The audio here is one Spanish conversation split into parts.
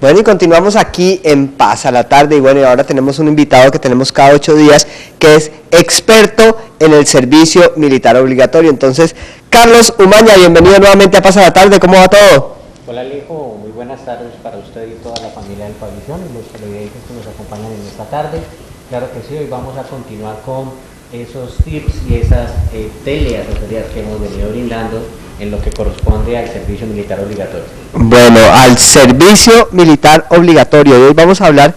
Bueno, y continuamos aquí en Paz a la Tarde, y bueno, y ahora tenemos un invitado que tenemos cada 8 días, que es experto en el servicio militar obligatorio. Entonces, Carlos Umaña, bienvenido nuevamente a Paz a la Tarde, ¿cómo va todo? Hola Alejo, muy buenas tardes para usted y toda la familia del Pabellón y los televidentes que nos acompañan en esta tarde. Claro que sí, hoy vamos a continuar con esos tips y esas teleasesorías que hemos venido brindando en lo que corresponde al servicio militar obligatorio. Bueno, al servicio militar obligatorio. Hoy vamos a hablar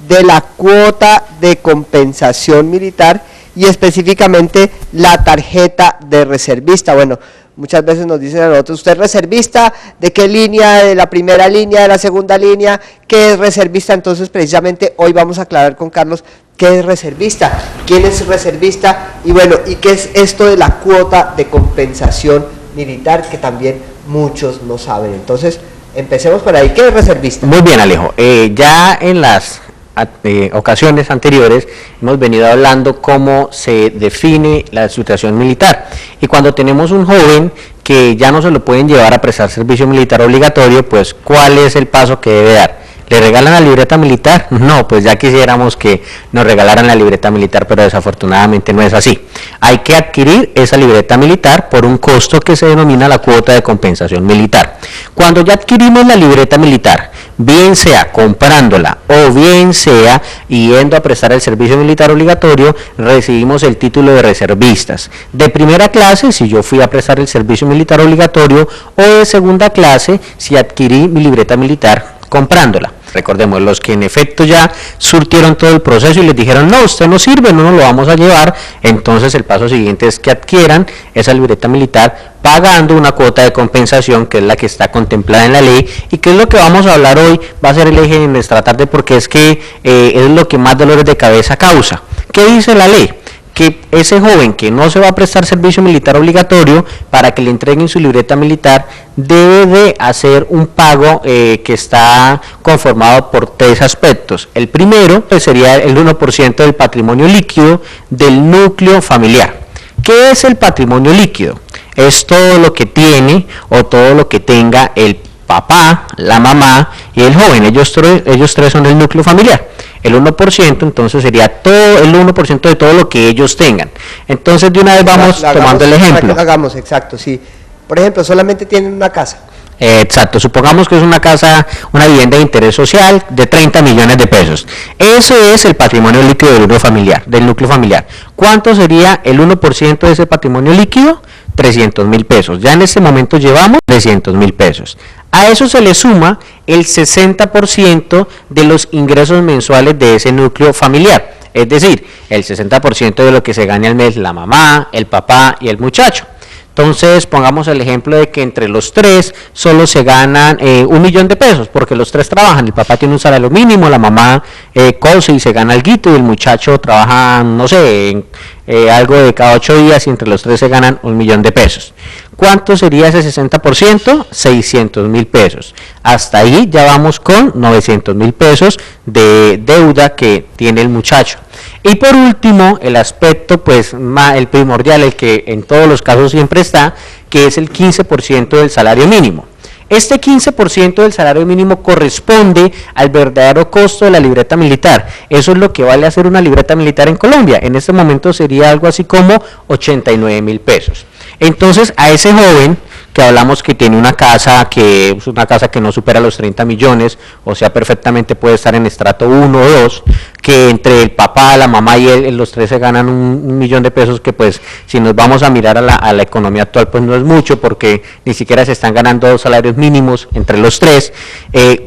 de la cuota de compensación militar y específicamente la tarjeta de reservista. Bueno, muchas veces nos dicen a nosotros, ¿usted es reservista? ¿De qué línea? ¿De la primera línea? ¿De la segunda línea? ¿Qué es reservista? Entonces, precisamente hoy vamos a aclarar con Carlos qué es reservista, quién es reservista y bueno, y qué es esto de la cuota de compensación militar, que también muchos no saben. Entonces, empecemos por ahí. ¿Qué es reservista? Muy bien, Alejo. Ya en las ocasiones anteriores hemos venido hablando cómo se define la situación militar, y cuando tenemos un joven que ya no se lo pueden llevar a prestar servicio militar obligatorio, pues ¿cuál es el paso que debe dar? ¿Le regalan la libreta militar? No, pues ya quisiéramos que nos regalaran la libreta militar, pero desafortunadamente no es así. Hay que adquirir esa libreta militar por un costo que se denomina la cuota de compensación militar. Cuando ya adquirimos la libreta militar, bien sea comprándola o bien sea yendo a prestar el servicio militar obligatorio, recibimos el título de reservistas. De primera clase, si yo fui a prestar el servicio militar obligatorio, o de segunda clase, si adquirí mi libreta militar comprándola. Recordemos, los que en efecto ya surtieron todo el proceso y les dijeron, no, usted no sirve, no nos lo vamos a llevar, entonces el paso siguiente es que adquieran esa libreta militar pagando una cuota de compensación, que es la que está contemplada en la ley, y que es lo que vamos a hablar hoy, va a ser el eje de nuestra tarde, porque es que es lo que más dolores de cabeza causa. ¿Qué dice la ley? Que ese joven que no se va a prestar servicio militar obligatorio, para que le entreguen su libreta militar, debe de hacer un pago que está conformado por 3 aspectos. El primero pues sería el 1% del patrimonio líquido del núcleo familiar. ¿Qué es el patrimonio líquido? Es todo lo que tiene o todo lo que tenga el papá, la mamá y el joven. Ellos tres son el núcleo familiar. El 1% entonces sería todo el 1% de todo lo que ellos tengan. Entonces de una vez vamos tomando el ejemplo. Hagamos, exacto, sí. Por ejemplo, solamente tienen una casa. Exacto, supongamos que es una casa, una vivienda de interés social de 30 millones de pesos. Ese es el patrimonio líquido del núcleo familiar. ¿Cuánto sería el 1% de ese patrimonio líquido? 300.000 pesos. Ya en este momento llevamos 300.000 pesos. A eso se le suma el 60% de los ingresos mensuales de ese núcleo familiar. Es decir, el 60% de lo que se gane al mes la mamá, el papá y el muchacho. Entonces, pongamos el ejemplo de que entre los tres solo se ganan 1 millón de pesos, porque los tres trabajan. El papá tiene un salario mínimo, la mamá cose y se gana alguito, y el muchacho trabaja, no sé, algo de cada 8 días, y entre los tres se ganan 1 millón de pesos. ¿Cuánto sería ese 60%? 600.000 pesos. Hasta ahí ya vamos con 900.000 pesos de deuda que tiene el muchacho. Y por último, el aspecto pues el primordial, el que en todos los casos siempre está, que es el 15% del salario mínimo. Este 15% del salario mínimo corresponde al verdadero costo de la libreta militar. Eso es lo que vale hacer una libreta militar en Colombia. En este momento sería algo así como 89.000 pesos. Entonces, a ese joven que hablamos que tiene una casa que es una casa que no supera los 30 millones, o sea, perfectamente puede estar en estrato 1 o 2, que entre el papá, la mamá y él, los tres se ganan 1 millón de pesos, que pues si nos vamos a mirar a la economía actual, pues no es mucho, porque ni siquiera se están ganando 2 salarios mínimos entre los tres.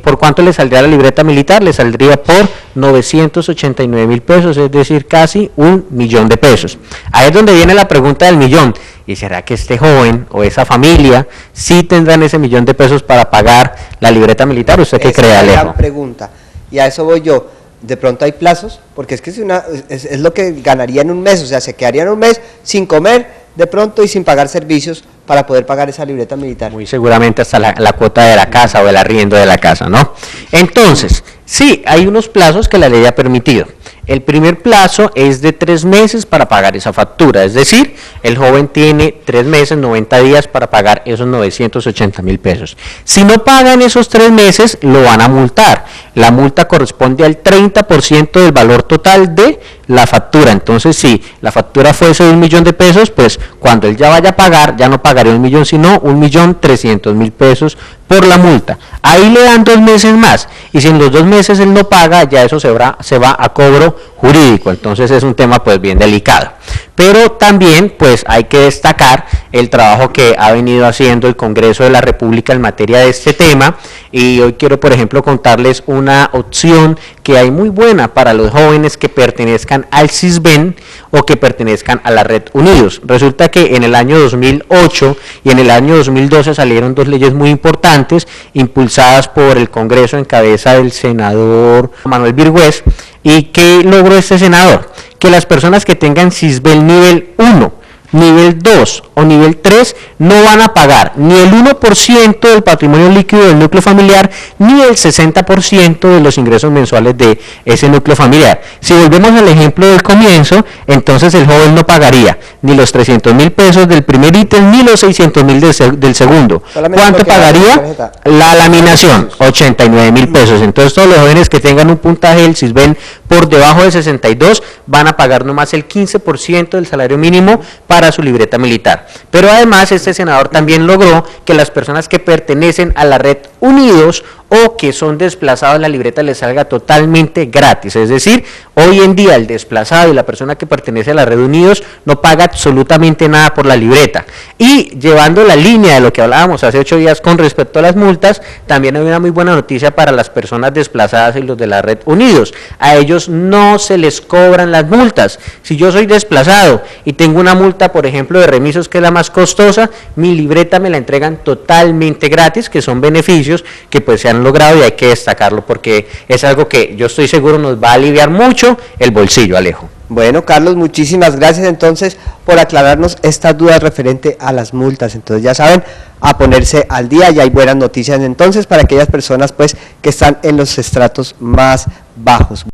¿Por cuánto le saldría la libreta militar? Le saldría por 989.000 pesos, es decir, casi 1 millón de pesos. Ahí es donde viene la pregunta del millón. ¿Y será que este joven o esa familia sí tendrán ese 1 millón de pesos para pagar la libreta militar? ¿Usted qué cree, Alejo? Esa es la gran pregunta, y a eso voy yo. De pronto hay plazos, porque es que es lo que ganaría en un mes, o sea, se quedarían un mes sin comer de pronto y sin pagar servicios para poder pagar esa libreta militar. Muy seguramente hasta la cuota de la casa o el arriendo de la casa, ¿no? Entonces, sí, hay unos plazos que la ley ha permitido. El primer plazo es de 3 meses para pagar esa factura, es decir, el joven tiene 3 meses, 90 días para pagar esos 980.000 pesos. Si no pagan esos 3 meses, lo van a multar. La multa corresponde al 30% del valor total de la factura. Entonces, si la factura fuese de 1.000.000 de pesos, pues cuando él ya vaya a pagar, ya no pagaría 1.000.000, sino 1.300.000 pesos por la multa. Ahí le dan 2 meses más, y si en los 2 meses él no paga, ya eso se va a cobro jurídico. Entonces es un tema pues bien delicado. Pero también pues hay que destacar el trabajo que ha venido haciendo el Congreso de la República en materia de este tema, y hoy quiero por ejemplo contarles una opción que hay muy buena para los jóvenes que pertenezcan al CISBEN o que pertenezcan a la Red Unidos. Resulta que en el año 2008 y en el año 2012 salieron 2 leyes muy importantes impulsadas por el Congreso en cabeza del senador Manuel Virgües. ¿Y qué logró este senador? Que las personas que tengan CISBEN nivel 1, nivel 2 o nivel 3 no van a pagar ni el 1% del patrimonio líquido del núcleo familiar ni el 60% de los ingresos mensuales de ese núcleo familiar. Si volvemos al ejemplo del comienzo, entonces el joven no pagaría ni los 300.000 pesos del primer ítem ni los 600.000 del segundo. ¿Cuánto pagaría? La laminación, 89.000 pesos. Entonces todos los jóvenes que tengan un puntaje del CISBEN por debajo de 62 van a pagar nomás el 15% del salario mínimo para su libreta militar. Pero además este senador también logró que las personas que pertenecen a la Red Unidos o que son desplazados, la libreta les salga totalmente gratis. Es decir, hoy en día el desplazado y la persona que pertenece a la Red Unidos no paga absolutamente nada por la libreta. Y llevando la línea de lo que hablábamos hace 8 días con respecto a las multas, también hay una muy buena noticia para las personas desplazadas y los de la Red Unidos. A ellos no se les cobran las multas. Si yo soy desplazado y tengo una multa, por ejemplo, de remisos, que es la más costosa, mi libreta me la entregan totalmente gratis, que son beneficios que pues se han logrado y hay que destacarlo porque es algo que yo estoy seguro nos va a aliviar mucho el bolsillo, Alejo. Bueno, Carlos, muchísimas gracias entonces por aclararnos estas dudas referente a las multas. Entonces ya saben, a ponerse al día, y hay buenas noticias entonces para aquellas personas pues que están en los estratos más bajos.